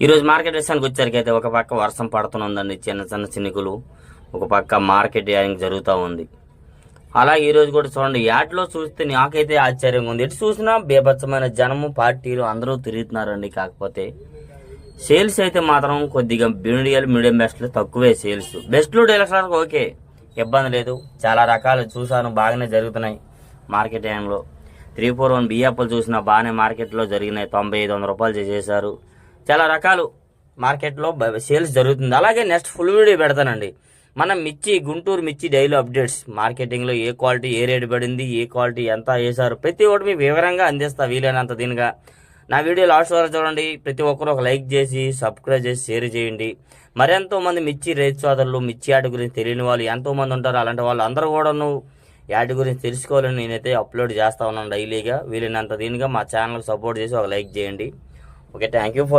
ఈరోజు మార్కెట్ విషయానికి వచ్చరికి అయితే ఒక పక్క వర్షం పడుతుందండి, చిన్న చిన్న చినుకులు. ఒక పక్క మార్కెట్ యాడింగ్ జరుగుతూ ఉంది. అలాగే ఈరోజు కూడా చూడండి, యాడ్లో చూస్తే నాకైతే ఆశ్చర్యంగా ఉంది. ఎటు చూసినా బీభత్సమైన జనము, పార్టీలు అందరూ తిరుగుతున్నారండి. కాకపోతే సేల్స్ అయితే మాత్రం కొద్దిగా మీడియం బెస్ట్లు తక్కువే. సేల్స్ బెస్ట్లు డీలక్స్ ఓకే, ఇబ్బంది లేదు. చాలా రకాలు చూసాను, బాగానే జరుగుతున్నాయి మార్కెట్ టైంలో. 341 బియ్యప్పులు చూసినా బాగానే మార్కెట్లో జరిగినాయి. 9500 రూపాయలు చేసేశారు. చాలా రకాలు మార్కెట్లో సేల్స్ జరుగుతుంది. అలాగే నెక్స్ట్ ఫుల్ వీడియో పెడతానండి. మనం గుంటూరు మిర్చి డైలీ అప్డేట్స్, మార్కెటింగ్లో ఏ క్వాలిటీ ఏ రేటు పడింది, ఏ క్వాలిటీ ఎంత వేశారు, ప్రతి ఒక్కటి మీకు వివరంగా అందిస్తా వీలైనంత దీనిగా. నా వీడియో లాస్ట్ వరకు చూడండి. ప్రతి ఒక్కరు ఒక లైక్ చేసి సబ్స్క్రైబ్ చేసి షేర్ చేయండి. మరెంతో మంది మిర్చి రైతు సోదరులు, మిర్చి యాడ్ గురించి తెలియని వాళ్ళు ఎంతోమంది ఉంటారు. అలాంటి వాళ్ళు అందరూ కూడా యాడ్ గురించి తెలుసుకోవాలని నేనైతే అప్లోడ్ చేస్తా ఉన్నాను డైలీగా. వీలైనంత దీనిగా మా ఛానల్కి సపోర్ట్ చేసి ఒక లైక్ చేయండి. Okay, thank you for